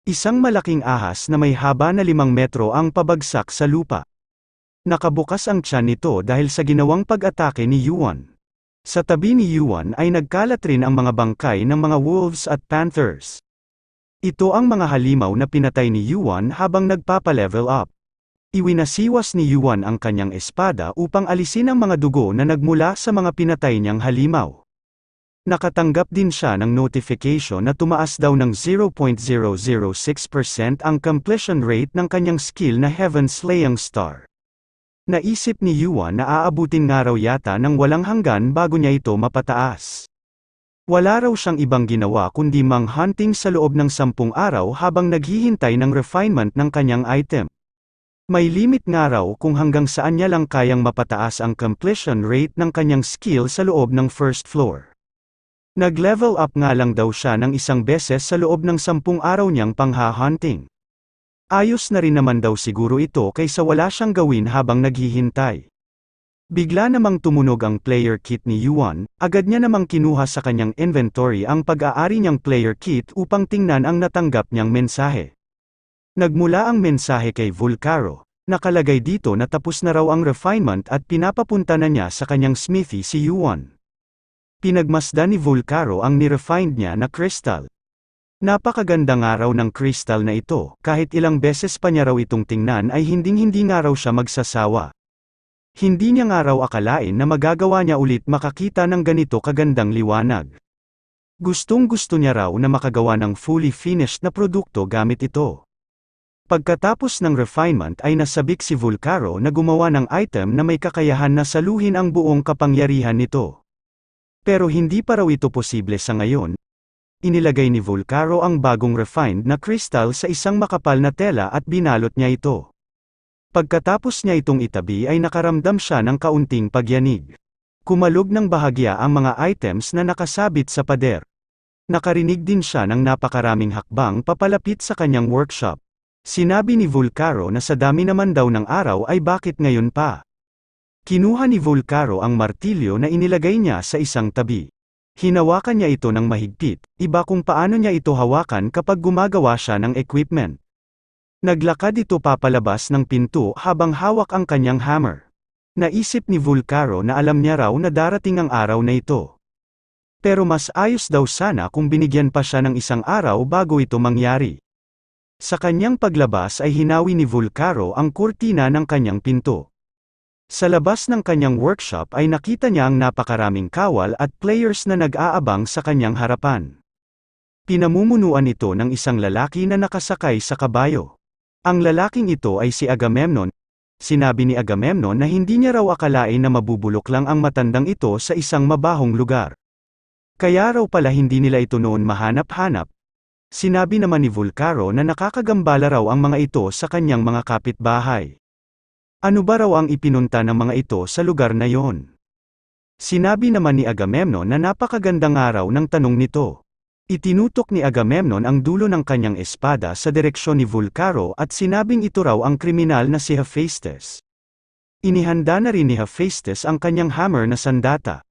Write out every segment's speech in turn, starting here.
Isang malaking ahas na may haba na 5 metro ang pabagsak sa lupa. Nakabukas ang tiyan nito dahil sa ginawang pag-atake ni Yuan. Sa tabi ni Yuan ay nagkalat rin ang mga bangkay ng mga wolves at panthers. Ito ang mga halimaw na pinatay ni Yuan habang nagpapa-level up. Iwinasiwas ni Yuan ang kanyang espada upang alisin ang mga dugo na nagmula sa mga pinatay niyang halimaw. Nakatanggap din siya ng notification na tumaas daw ng 0.006% ang completion rate ng kanyang skill na Heaven Slaying Star. Naisip ni Yuan na aabutin nga raw yata ng walang hanggan bago niya ito mapataas. Wala raw siyang ibang ginawa kundi hunting sa loob ng 10 araw habang naghihintay ng refinement ng kanyang item. May limit nga raw kung hanggang saan niya lang kayang mapataas ang completion rate ng kanyang skill sa loob ng first floor. Nag-level up nga lang daw siya ng 1 beses sa loob ng 10 araw niyang pangha-hunting. Ayos na rin naman daw siguro ito kaysa wala siyang gawin habang naghihintay. Bigla namang tumunog ang player kit ni Yuan, agad niya namang kinuha sa kanyang inventory ang pag-aari niyang player kit upang tingnan ang natanggap niyang mensahe. Nagmula ang mensahe kay Volcaro, nakalagay dito na tapos na raw ang refinement at pinapapunta na niya sa kanyang smithy si Yuan. Pinagmasdan ni Volcaro ang ni-refined niya na crystal. Napakaganda nga raw ng crystal na ito, kahit ilang beses pa niya raw itong tingnan ay hinding-hindi nga raw siya magsasawa. Hindi niya nga raw akalain na magagawa niya ulit makakita ng ganito kagandang liwanag. Gustong-gusto niya raw na makagawa ng fully finished na produkto gamit ito. Pagkatapos ng refinement ay nasabik si Volcaro na gumawa ng item na may kakayahan na saluhin ang buong kapangyarihan nito. Pero hindi pa raw ito posible sa ngayon. Inilagay ni Volcaro ang bagong refined na crystal sa isang makapal na tela at binalot niya ito. Pagkatapos niya itong itabi ay nakaramdam siya ng kaunting pagyanig. Kumalog ng bahagya ang mga items na nakasabit sa pader. Nakarinig din siya ng napakaraming hakbang papalapit sa kanyang workshop. Sinabi ni Volcaro na sa dami naman daw ng araw ay bakit ngayon pa. Kinuha ni Volcaro ang martilyo na inilagay niya sa isang tabi. Hinawakan niya ito ng mahigpit, iba kung paano niya ito hawakan kapag gumagawa siya ng equipment. Naglakad ito papalabas ng pinto habang hawak ang kanyang hammer. Naisip ni Volcaro na alam niya raw na darating ang araw na ito. Pero mas ayos daw sana kung binigyan pa siya ng 1 araw bago ito mangyari. Sa kanyang paglabas ay hinawi ni Volcaro ang kurtina ng kanyang pinto. Sa labas ng kanyang workshop ay nakita niya ang napakaraming kawal at players na nag-aabang sa kanyang harapan. Pinamumunuan ito ng isang lalaki na nakasakay sa kabayo. Ang lalaking ito ay si Agamemnon. Sinabi ni Agamemnon na hindi niya raw akalain na mabubulok lang ang matandang ito sa isang mabahong lugar. Kaya raw pala hindi nila ito noon mahanap-hanap. Sinabi naman ni Volcaro na nakakagambala raw ang mga ito sa kanyang mga kapitbahay. Ano ba raw ang ipinunta ng mga ito sa lugar na yon? Sinabi naman ni Agamemnon na napakaganda nga raw ng tanong nito. Itinutok ni Agamemnon ang dulo ng kanyang espada sa direksyon ni Volcaro at sinabing ito raw ang kriminal na si Hephaestus. Inihanda na rin ni Hephaestus ang kanyang hammer na sandata.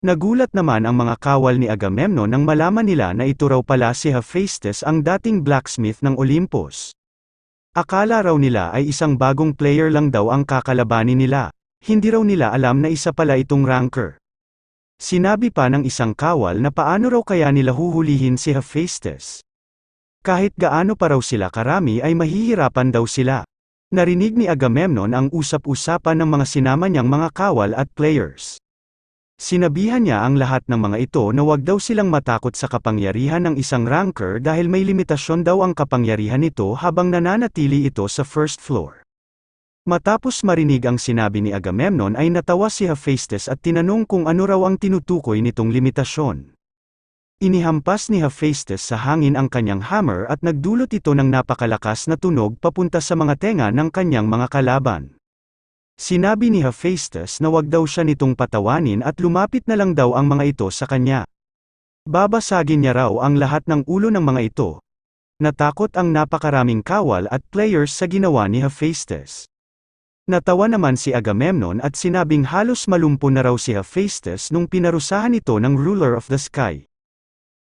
Nagulat naman ang mga kawal ni Agamemnon nang malaman nila na ito raw pala si Hephaestus ang dating blacksmith ng Olympus. Akala raw nila ay isang bagong player lang daw ang kakalabanin nila, hindi raw nila alam na isa pala itong ranker. Sinabi pa ng isang kawal na paano raw kaya nila huhulihin si Hephaestus. Kahit gaano pa raw sila karami ay mahihirapan daw sila. Narinig ni Agamemnon ang usap-usapan ng mga sinama niyang mga kawal at players. Sinabihan niya ang lahat ng mga ito na wag daw silang matakot sa kapangyarihan ng isang ranker dahil may limitasyon daw ang kapangyarihan nito habang nananatili ito sa first floor. Matapos marinig ang sinabi ni Agamemnon ay natawa si Hephaestus at tinanong kung ano raw ang tinutukoy nitong limitasyon. Inihampas ni Hephaestus sa hangin ang kanyang hammer at nagdulot ito ng napakalakas na tunog papunta sa mga tenga ng kanyang mga kalaban. Sinabi ni Hephaestus na wag daw siya nitong patawanin at lumapit na lang daw ang mga ito sa kanya. Babasagin niya raw ang lahat ng ulo ng mga ito. Natakot ang napakaraming kawal at players sa ginawa ni Hephaestus. Natawa naman si Agamemnon at sinabing halos malumpo na raw si Hephaestus nung pinarusahan ito ng ruler of the sky.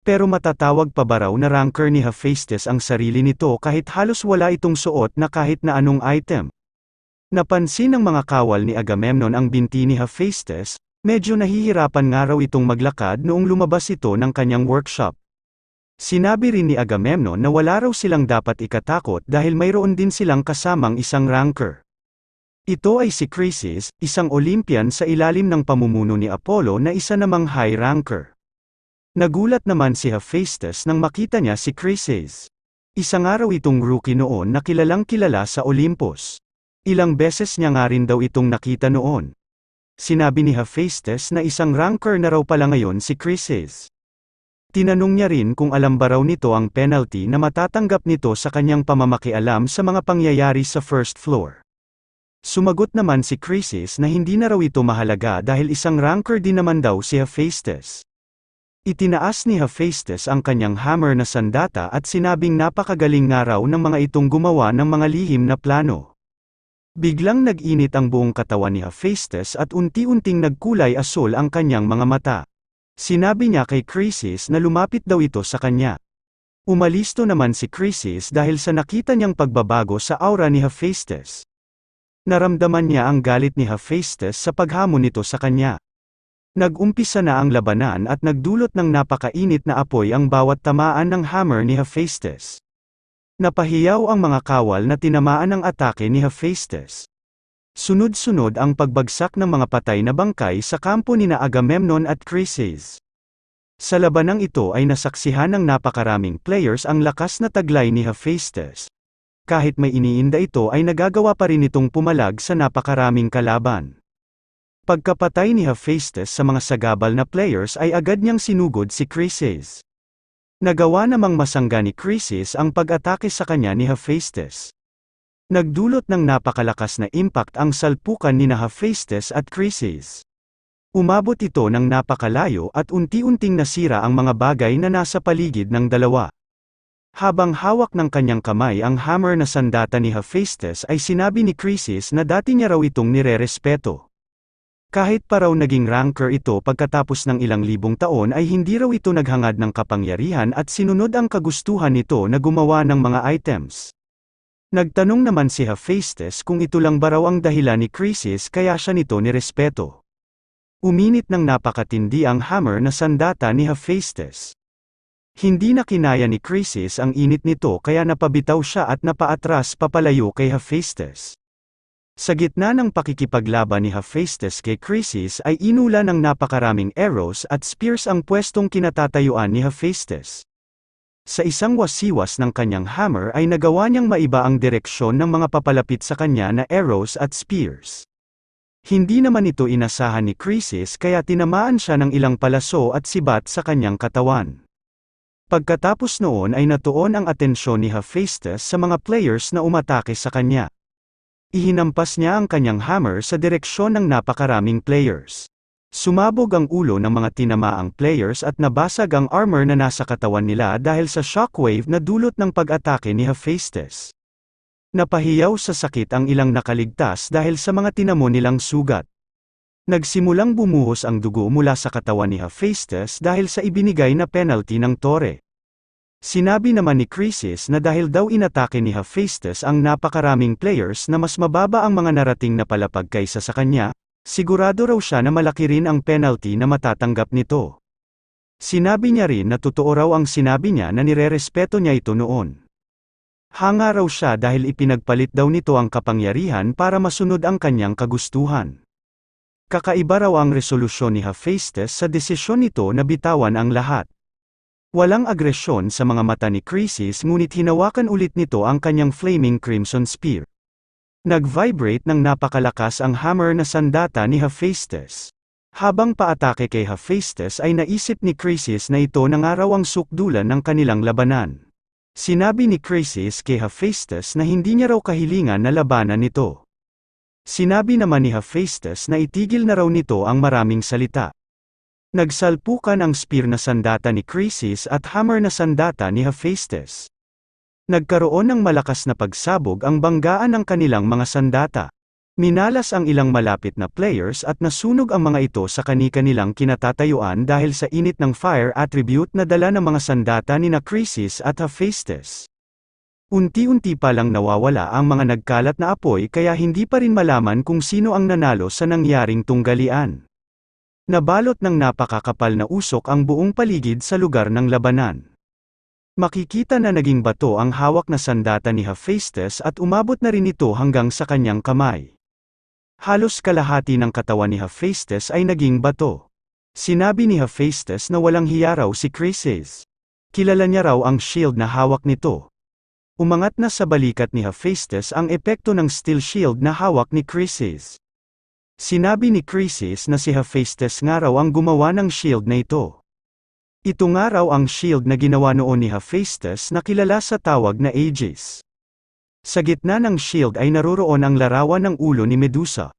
Pero matatawag pa ba raw na ranker ni Hephaestus ang sarili nito kahit halos wala itong suot na kahit na anong item? Napansin ng mga kawal ni Agamemnon ang binti ni Hephaestus, medyo nahihirapan nga raw itong maglakad noong lumabas ito ng kanyang workshop. Sinabi rin ni Agamemnon na wala raw silang dapat ikatakot dahil mayroon din silang kasamang isang ranker. Ito ay si Chryses, isang Olympian sa ilalim ng pamumuno ni Apollo na isa namang high ranker. Nagulat naman si Hephaestus nang makita niya si Chryses. Isang araw itong rookie noon na kilalang kilala sa Olympus. Ilang beses niya nga rin daw itong nakita noon. Sinabi ni Hephaestus na isang ranker na raw pala ngayon si Chryses. Tinanong niya rin kung alam ba raw nito ang penalty na matatanggap nito sa kanyang pamamakialam sa mga pangyayari sa first floor. Sumagot naman si Chryses na hindi na raw ito mahalaga dahil isang ranker din naman daw si Hephaestus. Itinaas ni Hephaestus ang kanyang hammer na sandata at sinabing napakagaling nga raw ng mga itong gumawa ng mga lihim na plano. Biglang nag-init ang buong katawan ni Hephaestus at unti-unting nagkulay asul ang kanyang mga mata. Sinabi niya kay Chryses na lumapit daw ito sa kanya. Umalisto naman si Chryses dahil sa nakita niyang pagbabago sa aura ni Hephaestus. Naramdaman niya ang galit ni Hephaestus sa paghamon nito sa kanya. Nag-umpisa na ang labanan at nagdulot ng napakainit na apoy ang bawat tamaan ng hammer ni Hephaestus. Napahiyaw ang mga kawal na tinamaan ng atake ni Hephaestus. Sunod-sunod ang pagbagsak ng mga patay na bangkay sa kampo ni Agamemnon at Chryses. Sa labanang ito ay nasaksihan ng napakaraming players ang lakas na taglay ni Hephaestus. Kahit may iniinda ito ay nagagawa pa rin itong pumalag sa napakaraming kalaban. Pagkapatay ni Hephaestus sa mga sagabal na players ay agad niyang sinugod si Chryses. Nagawa namang masangga ni Chryses ang pag-atake sa kanya ni Hephaestus. Nagdulot ng napakalakas na impact ang salpukan ni Hephaestus at Chryses. Umabot ito ng napakalayo at unti-unting nasira ang mga bagay na nasa paligid ng dalawa. Habang hawak ng kanyang kamay ang hammer na sandata ni Hephaestus ay sinabi ni Chryses na dati niya raw itong nirerespeto. Kahit pa raw naging ranker ito pagkatapos ng ilang libong taon ay hindi raw ito naghangad ng kapangyarihan at sinunod ang kagustuhan nito na gumawa ng mga items. Nagtanong naman si Hephaestus kung ito lang ba raw ang dahilan ni Chryses kaya siya nito nirespeto. Uminit ng napakatindi ang hammer na sandata ni Hephaestus. Hindi na kinaya ni Chryses ang init nito kaya napabitaw siya at napaatras papalayo kay Hephaestus. Sa gitna ng pakikipaglaban ni Hephaestus kay Chryses ay inula ng napakaraming arrows at spears ang pwestong kinatatayuan ni Hephaestus. Sa isang wasiwas ng kanyang hammer ay nagawa niyang maiba ang direksyon ng mga papalapit sa kanya na arrows at spears. Hindi naman ito inasahan ni Chryses kaya tinamaan siya ng ilang palaso at sibat sa kanyang katawan. Pagkatapos noon ay natuon ang atensyon ni Hephaestus sa mga players na umatake sa kanya. Ihinampas niya ang kanyang hammer sa direksyon ng napakaraming players. Sumabog ang ulo ng mga tinamaang players at nabasag ang armor na nasa katawan nila dahil sa shockwave na dulot ng pag-atake ni Hephaestus. Napahiyaw sa sakit ang ilang nakaligtas dahil sa mga tinamo nilang sugat. Nagsimulang bumuhos ang dugo mula sa katawan ni Hephaestus dahil sa ibinigay na penalty ng tore. Sinabi naman ni Chryses na dahil daw inatake ni Hephaestus ang napakaraming players na mas mababa ang mga narating na palapag kaysa sa kanya, sigurado raw siya na malaki rin ang penalty na matatanggap nito. Sinabi niya rin na totoo raw ang sinabi niya na nirerespeto niya ito noon. Hanga raw siya dahil ipinagpalit daw nito ang kapangyarihan para masunod ang kanyang kagustuhan. Kakaiba raw ang resolusyon ni Hephaestus sa desisyon nito na bitawan ang lahat. Walang agresyon sa mga mata ni Chryses ngunit hinawakan ulit nito ang kanyang flaming crimson spear. Nag-vibrate ng napakalakas ang hammer na sandata ni Hephaestus. Habang paatake kay Hephaestus ay naisip ni Chryses na ito na nga raw ang sukdulan ng kanilang labanan. Sinabi ni Chryses kay Hephaestus na hindi niya raw kahilingan na labanan nito. Sinabi naman ni Hephaestus na itigil na raw nito ang maraming salita. Nagsalpukan ang spear na sandata ni Chryses at hammer na sandata ni Hephaestus. Nagkaroon ng malakas na pagsabog ang banggaan ng kanilang mga sandata. Minalas ang ilang malapit na players at nasunog ang mga ito sa kani-kanilang kinatatayuan dahil sa init ng fire attribute na dala ng mga sandata nina Krisis at Hephaestus. Unti-unti pa lang nawawala ang mga nagkalat na apoy kaya hindi pa rin malaman kung sino ang nanalo sa nangyaring tunggalian. Nabalot ng napakakapal na usok ang buong paligid sa lugar ng labanan. Makikita na naging bato ang hawak na sandata ni Hephaestus at umabot na rin ito hanggang sa kanyang kamay. Halos kalahati ng katawan ni Hephaestus ay naging bato. Sinabi ni Hephaestus na walang hiya raw si Krisis. Kilala niya raw ang shield na hawak nito. Umangat na sa balikat ni Hephaestus ang epekto ng steel shield na hawak ni Krisis. Sinabi ni Krisis na si Hephaestus nga raw ang gumawa ng shield na ito. Ito nga raw ang shield na ginawa noon ni Hephaestus na kilala sa tawag na Aegis. Sa gitna ng shield ay naroroon ang larawan ng ulo ni Medusa.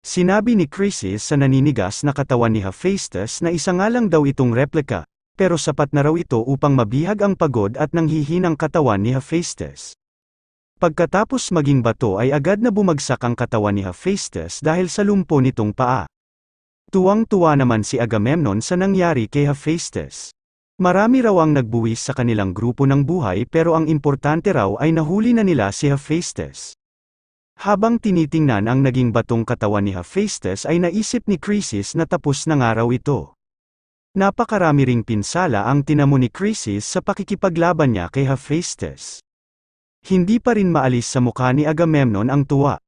Sinabi ni Krisis sa naninigas na katawan ni Hephaestus na isa nga lang daw itong replika, pero sapat na raw ito upang mabihag ang pagod at nanghihinang katawan ni Hephaestus. Pagkatapos maging bato ay agad na bumagsak ang katawan ni Hephaestus dahil sa lumpo nitong paa. Tuwang-tuwa naman si Agamemnon sa nangyari kay Hephaestus. Marami raw ang nagbuwis sa kanilang grupo ng buhay pero ang importante raw ay nahuli na nila si Hephaestus. Habang tinitingnan ang naging batong katawan ni Hephaestus ay naisip ni Krisis na tapos na nga raw ito. Napakarami ring pinsala ang tinamo ni Krisis sa pakikipaglaban niya kay Hephaestus. Hindi pa rin maalis sa mukha ni Agamemnon ang tuwa.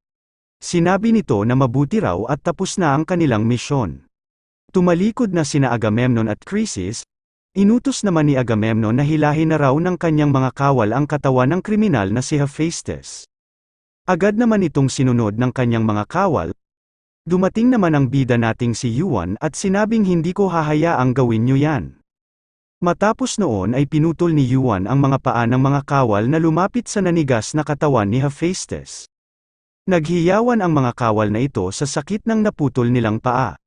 Sinabi nito na mabuti raw at tapos na ang kanilang misyon. Tumalikod na sina Agamemnon at Krisis. Inutos naman ni Agamemnon na hilahin na raw ng kanyang mga kawal ang katawan ng kriminal na si Hephaestus. Agad naman itong sinunod ng kanyang mga kawal. Dumating naman ang bida nating si Yuan at sinabing hindi ko hahayaang gawin niyo yan. Matapos noon ay pinutol ni Yuan ang mga paa ng mga kawal na lumapit sa nanigas na katawan ni Hephaestus. Naghiyawan ang mga kawal na ito sa sakit ng naputol nilang paa.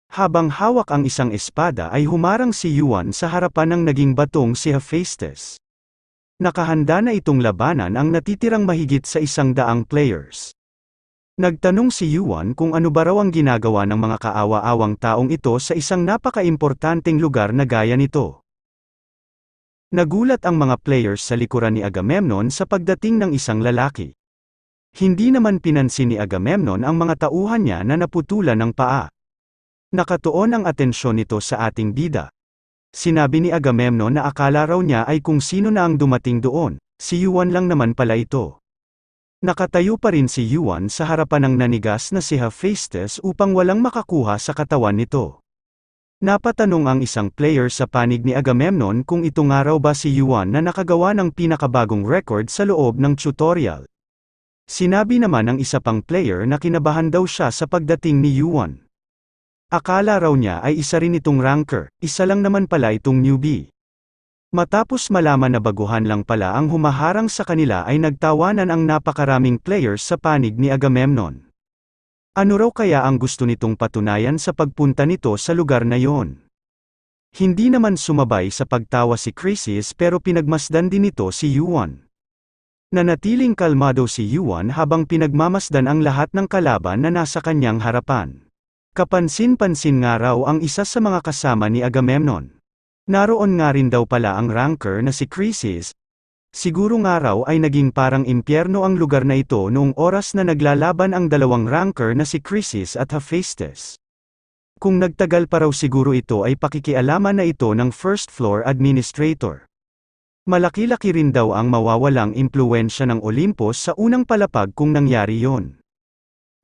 Habang hawak ang isang espada ay humarang si Yuan sa harapan ng naging batong si Hephaestus. Nakahanda na itong labanan ang natitirang mahigit sa 100 players. Nagtanong si Yuan kung ano ba raw ang ginagawa ng mga kaawa-awang taong ito sa isang napaka-importanteng lugar na gaya nito. Nagulat ang mga players sa likuran ni Agamemnon sa pagdating ng isang lalaki. Hindi naman pinansin ni Agamemnon ang mga tauhan niya na naputulan ng paa. Nakatuon ang atensyon nito sa ating bida. Sinabi ni Agamemnon na akala raw niya ay kung sino na ang dumating doon, si Yuan lang naman pala ito. Nakatayo pa rin si Yuan sa harapan ng nanigas na si Hephaestus upang walang makakuha sa katawan nito. Napatanong ang isang player sa panig ni Agamemnon kung ito nga raw ba si Yuan na nakagawa ng pinakabagong record sa loob ng tutorial. Sinabi naman ng isa pang player na kinabahan daw siya sa pagdating ni Yuan. Akala raw niya ay isa rin itong ranker, isa lang naman pala itong newbie. Matapos malaman na baguhan lang pala ang humaharang sa kanila ay nagtawanan ang napakaraming players sa panig ni Agamemnon. Ano raw kaya ang gusto nitong patunayan sa pagpunta nito sa lugar na yon? Hindi naman sumabay sa pagtawa si Krisis pero pinagmasdan din nito si Yuan. Nanatiling kalmado si Yuan habang pinagmamasdan ang lahat ng kalaban na nasa kanyang harapan. Kapansin-pansin nga raw ang isa sa mga kasama ni Agamemnon. Naroon nga rin daw pala ang ranker na si Krisis. Siguro nga raw ay naging parang impyerno ang lugar na ito noong oras na naglalaban ang dalawang ranker na si Krisis at Hephaestus. Kung nagtagal pa raw siguro ito ay pakikialaman na ito ng first floor administrator. Malaki-laki rin daw ang mawawalang impluwensya ng Olympus sa unang palapag kung nangyari yon.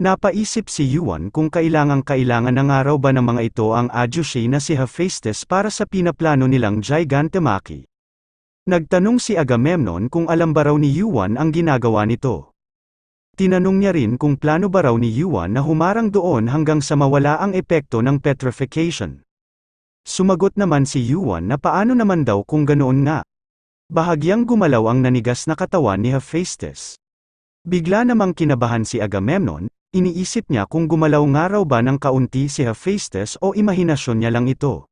Napaisip si Yuan kung kailangan na nga raw ba ng mga ito ang adyushe na si Hephaestus para sa pinaplano nilang Gigantomachy. Nagtanong si Agamemnon kung alam ba raw ni Yuan ang ginagawa nito. Tinanong niya rin kung plano ba raw ni Yuan na humarang doon hanggang sa mawala ang epekto ng petrification. Sumagot naman si Yuan na paano naman daw kung ganoon nga. Bahagyang gumalaw ang nanigas na katawan ni Hephaestus. Bigla namang kinabahan si Agamemnon. Iniisip niya kung gumalaw nga raw ba ng kaunti si Hephaestus o imahinasyon niya lang ito.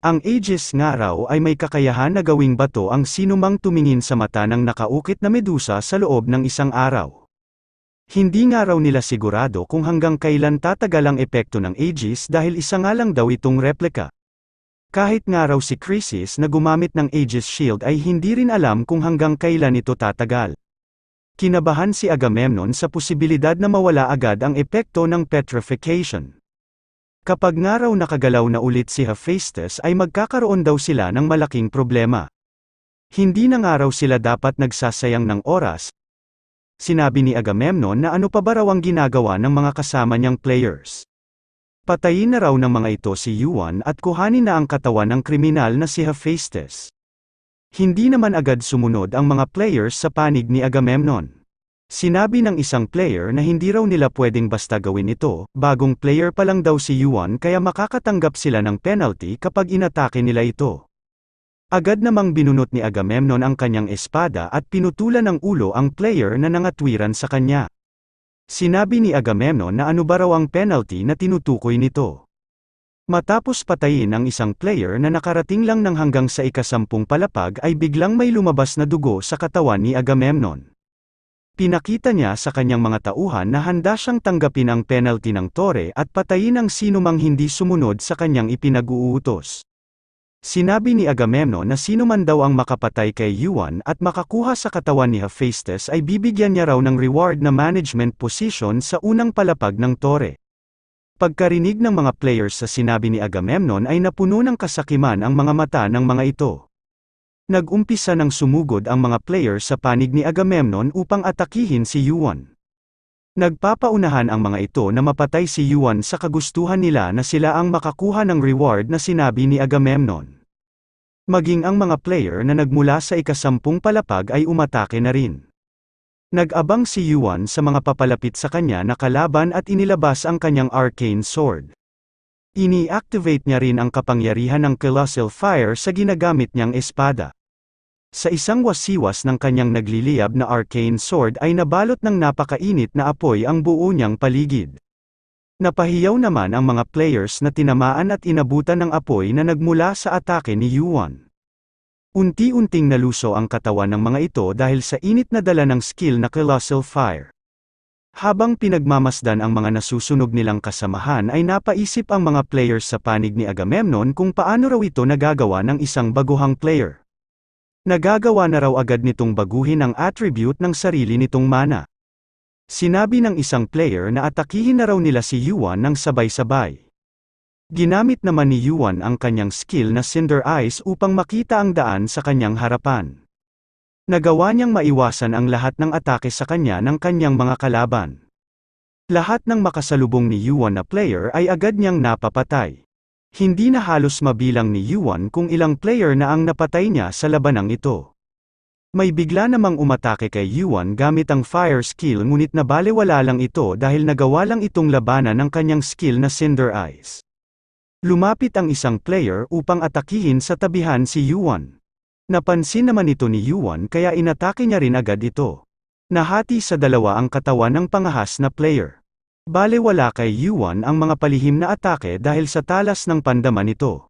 Ang Aegis nga raw ay may kakayahan na gawing bato ang sinumang tumingin sa mata ng nakaukit na Medusa sa loob ng isang araw. Hindi nga raw nila sigurado kung hanggang kailan tatagal ang epekto ng Aegis dahil isa nga lang daw itong replika. Kahit nga raw si Chrysis na gumamit ng Aegis Shield ay hindi rin alam kung hanggang kailan ito tatagal. Kinabahan si Agamemnon sa posibilidad na mawala agad ang epekto ng petrification. Kapag nga raw nakagalaw na ulit si Hephaestus ay magkakaroon daw sila ng malaking problema. Hindi na nga raw sila dapat nagsasayang ng oras. Sinabi ni Agamemnon na ano pa ba raw ang ginagawa ng mga kasama niyang players. Patayin na raw ng mga ito si Yuan at kuhanin na ang katawan ng kriminal na si Hephaestus. Hindi naman agad sumunod ang mga players sa panig ni Agamemnon. Sinabi ng isang player na hindi raw nila pwedeng basta gawin ito, bagong player pa lang daw si Yuan kaya makakatanggap sila ng penalty kapag inatake nila ito. Agad namang binunot ni Agamemnon ang kanyang espada at pinutulan ng ulo ang player na nangatwiran sa kanya. Sinabi ni Agamemnon na ano ba raw ang penalty na tinutukoy nito. Matapos patayin ang isang player na nakarating lang ng hanggang sa ika-10 palapag ay biglang may lumabas na dugo sa katawan ni Agamemnon. Pinakita niya sa kanyang mga tauhan na handa siyang tanggapin ang penalty ng tore at patayin ang sinumang hindi sumunod sa kanyang ipinag-uutos. Sinabi ni Agamemnon na sino man daw ang makapatay kay Yuan at makakuha sa katawan ni Hephaestus ay bibigyan niya raw ng reward na management position sa unang palapag ng tore. Pagkarinig ng mga players sa sinabi ni Agamemnon ay napuno ng kasakiman ang mga mata ng mga ito. Nag-umpisa ng sumugod ang mga players sa panig ni Agamemnon upang atakihin si Yuan. Nagpapaunahan ang mga ito na mapatay si Yuan sa kagustuhan nila na sila ang makakuha ng reward na sinabi ni Agamemnon. Maging ang mga player na nagmula sa ika-10 palapag ay umatake na rin. Nag-abang si Yuan sa mga papalapit sa kanya na kalaban at inilabas ang kanyang arcane sword. Ini-activate niya rin ang kapangyarihan ng colossal fire sa ginagamit niyang espada. Sa isang wasiwas ng kanyang nagliliyab na arcane sword ay nabalot ng napakainit na apoy ang buo niyang paligid. Napahiyaw naman ang mga players na tinamaan at inabutan ng apoy na nagmula sa atake ni Yuan. Unti-unting naluso ang katawan ng mga ito dahil sa init na dala ng skill na colossal fire. Habang pinagmamasdan ang mga nasusunog nilang kasamahan ay napaisip ang mga players sa panig ni Agamemnon kung paano raw ito nagagawa ng isang baguhang player. Nagagawa na raw agad nitong baguhin ang attribute ng sarili nitong mana. Sinabi ng isang player na atakihin na raw nila si Yuan ng sabay-sabay. Ginamit naman ni Yuan ang kanyang skill na Cinder Eyes upang makita ang daan sa kanyang harapan. Nagawa niyang maiwasan ang lahat ng atake sa kanya ng kanyang mga kalaban. Lahat ng makasalubong ni Yuan na player ay agad niyang napapatay. Hindi na halos mabilang ni Yuan kung ilang player na ang napatay niya sa labanang ito. May bigla namang umatake kay Yuan gamit ang fire skill ngunit nabalewala lang ito dahil nagawa lang itong labanan ng kanyang skill na Cinder Eyes. Lumapit ang isang player upang atakihin sa tabihan si Yuan. Napansin naman ito ni Yuan kaya inatake niya rin agad ito. Nahati sa dalawa ang katawan ng pangahas na player. Balewala kay Yuan ang mga palihim na atake dahil sa talas ng pandaman nito.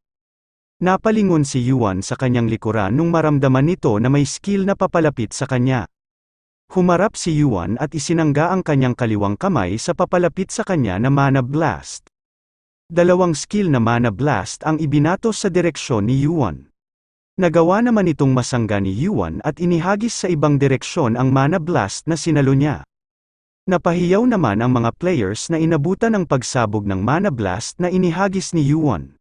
Napalingon si Yuan sa kanyang likuran nung maramdaman nito na may skill na papalapit sa kanya. Humarap si Yuan at isinangga ang kanyang kaliwang kamay sa papalapit sa kanya na Mana Blast. Dalawang skill na Mana Blast ang ibinato sa direksyon ni Yuan. Nagawa naman itong masangga ni Yuan at inihagis sa ibang direksyon ang Mana Blast na sinalo niya. Napahiyaw naman ang mga players na inabutan ng pagsabog ng Mana Blast na inihagis ni Yuan.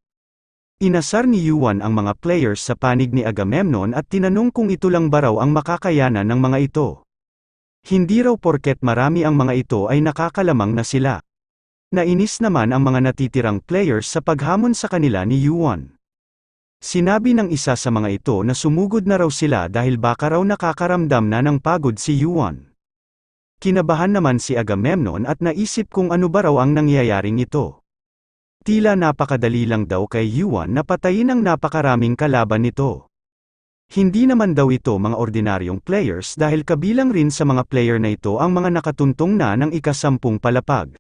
Inasar ni Yuan ang mga players sa panig ni Agamemnon at tinanong kung ito lang ba raw ang makakayanan ng mga ito. Hindi raw porket marami ang mga ito ay nakakalamang na sila. Nainis naman ang mga natitirang players sa paghamon sa kanila ni Yuan. Sinabi ng isa sa mga ito na sumugod na raw sila dahil baka raw nakakaramdam na ng pagod si Yuan. Kinabahan naman si Agamemnon at naisip kung ano ba raw ang nangyayaring ito. Tila napakadali lang daw kay Yuan na patayin ang napakaraming kalaban nito. Hindi naman daw ito mga ordinaryong players dahil kabilang rin sa mga player na ito ang mga nakatuntong na ng ika-10 palapag.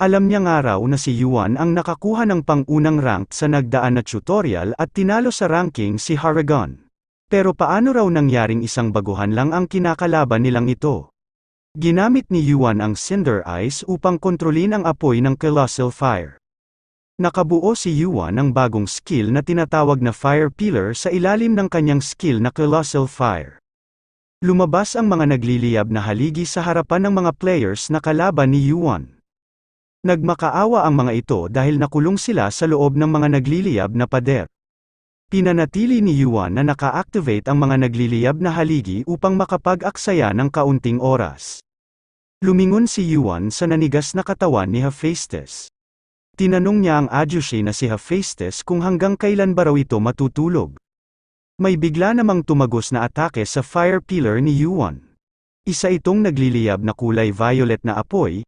Alam niya nga raw na si Yuan ang nakakuha ng pang-unang rank sa nagdaan na tutorial at tinalo sa ranking si Haragon. Pero paano raw nangyaring isang baguhan lang ang kinakalaban nilang ito? Ginamit ni Yuan ang Cinder Ice upang kontrolin ang apoy ng Colossal Fire. Nakabuo si Yuan ng bagong skill na tinatawag na Fire Pillar sa ilalim ng kanyang skill na Colossal Fire. Lumabas ang mga nagliliyab na haligi sa harapan ng mga players na kalaban ni Yuan. Nagmakaawa ang mga ito dahil nakulong sila sa loob ng mga nagliliyab na pader. Pinanatili ni Yuan na naka-activate ang mga nagliliyab na haligi upang makapag-aksaya ng kaunting oras. Lumingon si Yuan sa nanigas na katawan ni Hephaestus. Tinanong niya ang adyushe na si Hephaestus kung hanggang kailan ba raw ito matutulog. May bigla namang tumagos na atake sa Fire Pillar ni Yuan. Isa itong nagliliyab na kulay violet na apoy.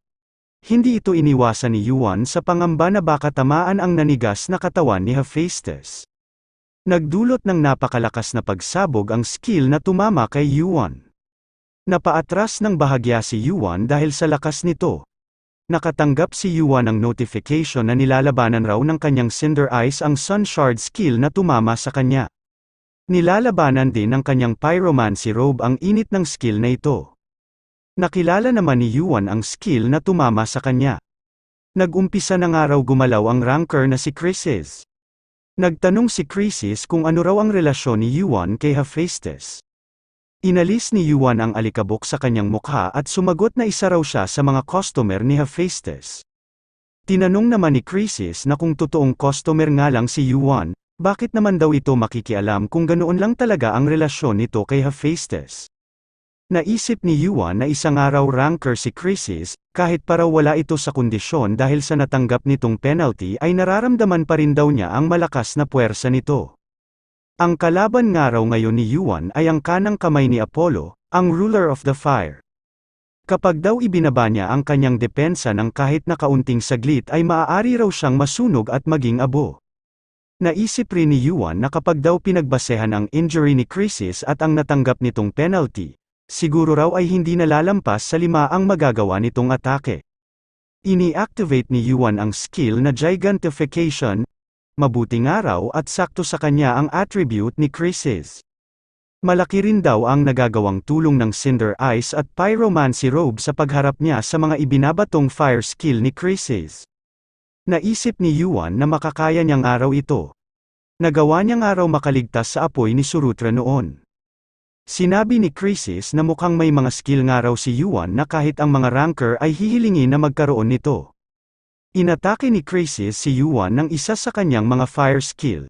Hindi ito iniwasan ni Yuan sa pangamba na baka tamaan ang nanigas na katawan ni Hephaestus. Nagdulot ng napakalakas na pagsabog ang skill na tumama kay Yuan. Napaatras ng bahagya si Yuan dahil sa lakas nito. Nakatanggap si Yuan ng notification na nilalabanan raw ng kanyang Cinder Ice ang Sun Shard skill na tumama sa kanya. Nilalabanan din ng kanyang Pyromancy Robe ang init ng skill na ito. Nakilala naman ni Yuan ang skill na tumama sa kanya. Nag-umpisa na nga raw gumalaw ang ranker na si Krisis. Nagtanong si Krisis kung ano raw ang relasyon ni Yuan kay Hephaestus. Inalis ni Yuan ang alikabok sa kanyang mukha at sumagot na isa raw siya sa mga customer ni Hephaestus. Tinanong naman ni Krisis na kung totoong customer nga lang si Yuan, bakit naman daw ito makikialam kung ganoon lang talaga ang relasyon nito kay Hephaestus. Naisip ni Yuan na isang araw ranker si Krisis, kahit para wala ito sa kondisyon dahil sa natanggap nitong penalty ay nararamdaman pa rin daw niya ang malakas na puwersa nito. Ang kalaban nga raw ngayon ni Yuan ay ang kanang kamay ni Apollo, ang ruler of the fire. Kapag daw ibinaba niya ang kanyang depensa ng kahit na kaunting saglit ay maaari raw siyang masunog at maging abo. Naisip rin ni Yuan na kapag daw pinagbasehan ang injury ni Krisis at ang natanggap nitong penalty, siguro raw ay hindi nalalampas sa 5 ang magagawa nitong atake. Ini-activate ni Yuan ang skill na Gigantification. Mabuting araw at sakto sa kanya ang attribute ni Krisis. Malaki rin daw ang nagagawang tulong ng Cinder Ice at Pyromancy Robe sa pagharap niya sa mga ibinabatong fire skill ni Krisis. Naisip ni Yuan na makakaya niyang araw ito. Nagawa niyang araw makaligtas sa apoy ni Surutra noon. Sinabi ni Krisis na mukhang may mga skill nga raw si Yuan na kahit ang mga ranker ay hihilingin na magkaroon nito. Inatake ni Krisis si Yuan ng isa sa kanyang mga fire skill.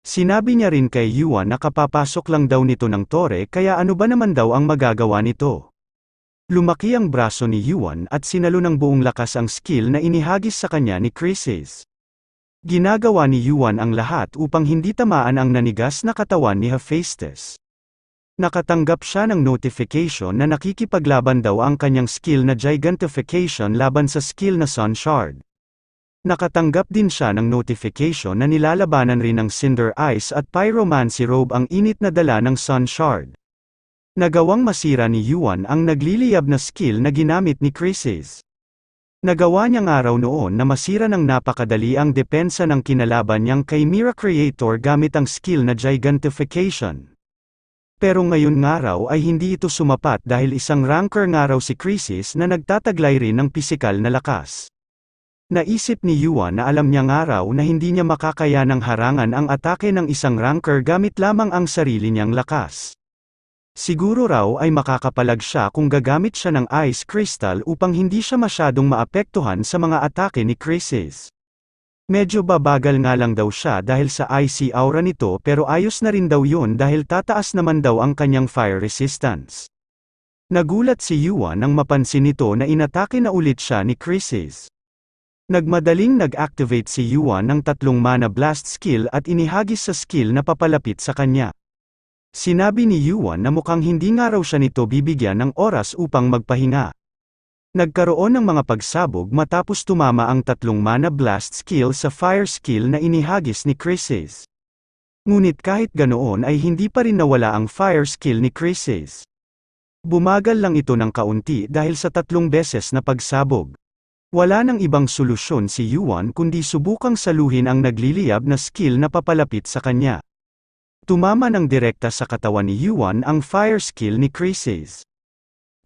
Sinabi niya rin kay Yuan na kapapasok lang daw nito ng tore kaya ano ba naman daw ang magagawa nito. Lumaki ang braso ni Yuan at sinalo ng buong lakas ang skill na inihagis sa kanya ni Krisis. Ginagawa ni Yuan ang lahat upang hindi tamaan ang nanigas na katawan ni Hephaestus. Nakatanggap siya ng notification na nakikipaglaban daw ang kanyang skill na Gigantification laban sa skill na Sun Shard. Nakatanggap din siya ng notification na nilalabanan rin ng Cinder Ice at Pyromancy Robe ang init na dala ng Sun Shard. Nagawang masira ni Yuan ang nagliliyab na skill na ginamit ni Krisis. Nagawa niyang araw noon na masira ng napakadali ang depensa ng kinalaban niyang kay Mira Creator gamit ang skill na Gigantification. Pero ngayon nga raw ay hindi ito sumapat dahil isang ranker nga raw si Krisis na nagtataglay rin ng pisikal na lakas. Naisip ni Yuan na alam niya nga raw na hindi niya makakayanang harangan ang atake ng isang ranker gamit lamang ang sarili niyang lakas. Siguro raw ay makakapalag siya kung gagamit siya ng Ice Crystal upang hindi siya masyadong maapektuhan sa mga atake ni Krisis. Medyo babagal nga lang daw siya dahil sa icy aura nito pero ayos na rin daw yun dahil tataas naman daw ang kanyang fire resistance. Nagulat si Yuan nang mapansin nito na inatake na ulit siya ni Krisis. Nagmadaling nag-activate si Yuan ng 3 mana blast skill at inihagis sa skill na papalapit sa kanya. Sinabi ni Yuan na mukhang hindi nga raw siya nito bibigyan ng oras upang magpahinga. Nagkaroon ng mga pagsabog matapos tumama ang 3 mana blast skill sa fire skill na inihagis ni Krisis. Ngunit kahit ganoon ay hindi pa rin nawala ang fire skill ni Krisis. Bumagal lang ito ng kaunti dahil sa 3 beses na pagsabog. Wala nang ibang solusyon si Yuan kundi subukang saluhin ang nagliliyab na skill na papalapit sa kanya. Tumama ng direkta sa katawan ni Yuan ang fire skill ni Krisis.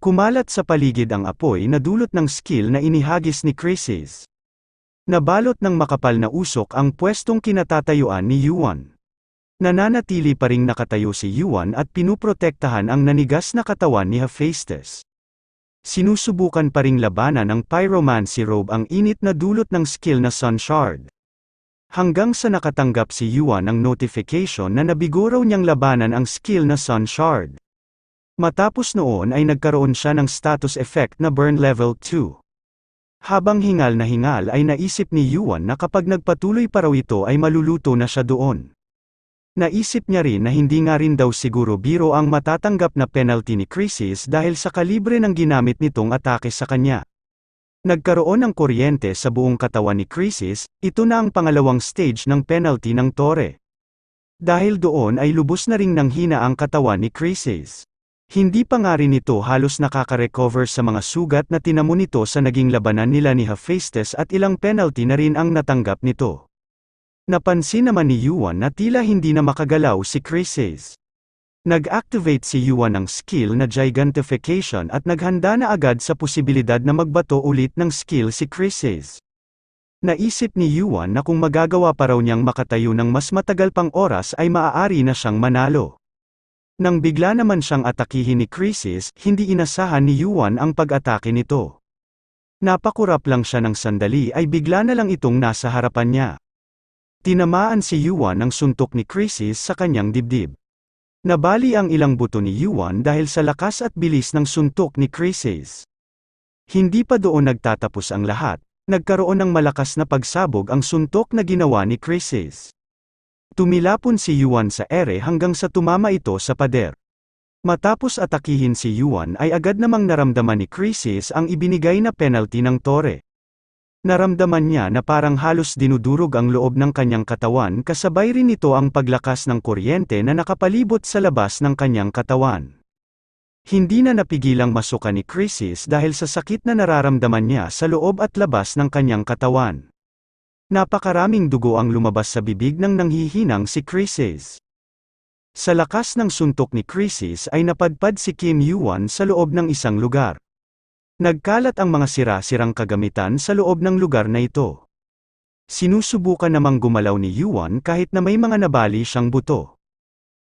Kumalat sa paligid ang apoy na dulot ng skill na inihagis ni Chrysis. Nabalot ng makapal na usok ang pwestong kinatatayuan ni Yuan. Nananatili pa ring nakatayo si Yuan at pinuprotektahan ang nanigas na katawan ni Hephaestus. Sinusubukan pa ring labanan ng pyromancy robe ang init na dulot ng skill na Sun Shard. Hanggang sa nakatanggap si Yuan ng notification na nabigo raw niyang labanan ang skill na Sun Shard. Matapos noon ay nagkaroon siya ng status effect na Burn Level 2. Habang hingal na hingal ay naisip ni Yuan na kapag nagpatuloy pa raw ito ay maluluto na siya doon. Naisip niya rin na hindi nga rin daw siguro biro ang matatanggap na penalty ni Chrysis dahil sa kalibre ng ginamit nitong atake sa kanya. Nagkaroon ng kuryente sa buong katawan ni Chrysis, ito na ang pangalawang stage ng penalty ng Tore. Dahil doon ay lubos na ring nanghina ang katawan ni Chrysis. Hindi pa nga rin ito halos nakaka-recover sa mga sugat na tinamo nito sa naging labanan nila ni Hephaestus at ilang penalty na rin ang natanggap nito. Napansin naman ni Yuan na tila hindi na makagalaw si Chrysis. Nag-activate si Yuan ng skill na Gigantification at naghanda na agad sa posibilidad na magbato ulit ng skill si Chrysis. Naisip ni Yuan na kung magagawa pa raw niyang makatayo ng mas matagal pang oras ay maaari na siyang manalo. Nang bigla naman siyang atakihin ni Chrysis, hindi inasahan ni Yuan ang pag-atake nito. Napakurap lang siya ng sandali ay bigla na lang itong nasa harapan niya. Tinamaan si Yuan ng suntok ni Chrysis sa kanyang dibdib. Nabali ang ilang buto ni Yuan dahil sa lakas at bilis ng suntok ni Chrysis. Hindi pa doon nagtatapos ang lahat, nagkaroon ng malakas na pagsabog ang suntok na ginawa ni Chrysis. Tumilapon si Yuan sa ere hanggang sa tumama ito sa pader. Matapos atakihin si Yuan ay agad namang naramdaman ni Chrysis ang ibinigay na penalty ng Tore. Naramdaman niya na parang halos dinudurog ang loob ng kanyang katawan kasabay rin nito ang paglakas ng kuryente na nakapalibot sa labas ng kanyang katawan. Hindi na napigilang masuka ni Chrysis dahil sa sakit na nararamdaman niya sa loob at labas ng kanyang katawan. Napakaraming dugo ang lumabas sa bibig ng nanghihinang si Chrysis. Sa lakas ng suntok ni Chrysis ay napadpad si Kim Yuan sa loob ng isang lugar. Nagkalat ang mga sira-sirang kagamitan sa loob ng lugar na ito. Sinusubukan namang gumalaw ni Yuan kahit na may mga nabali siyang buto.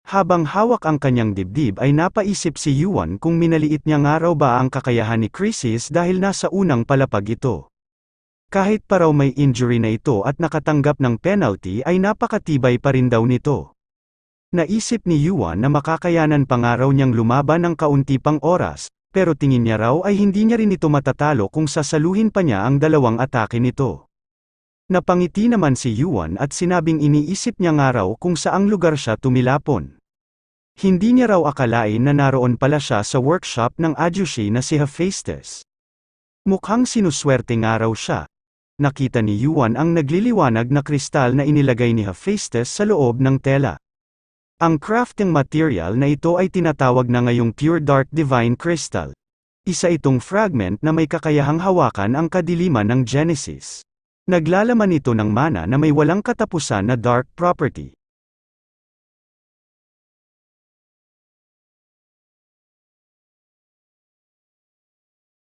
Habang hawak ang kanyang dibdib ay napaisip si Yuan kung minaliit niya nga raw ba ang kakayahan ni Chrysis dahil nasa unang palapag ito. Kahit pa raw may injury na ito at nakatanggap ng penalty ay napakatibay pa rin daw nito. Naisip ni Yuan na makakayanan pa nga raw niyang lumaban ng kaunti pang oras, pero tingin niya raw ay hindi niya rin ito matatalo kung sasaluhin pa niya ang dalawang atake nito. Napangiti naman si Yuan at sinabing iniisip niya nga raw kung saang lugar siya tumilapon. Hindi niya raw akalain na naroon pala siya sa workshop ng Adyushi na si Hephaestus. Mukhang sinuswerte nga raw siya. Nakita ni Yuan ang nagliliwanag na kristal na inilagay ni Hephaestus sa loob ng tela. Ang crafting material na ito ay tinatawag na ngayong Pure Dark Divine Crystal. Isa itong fragment na may kakayahang hawakan ang kadiliman ng Genesis. Naglalaman ito ng mana na may walang katapusan na dark property.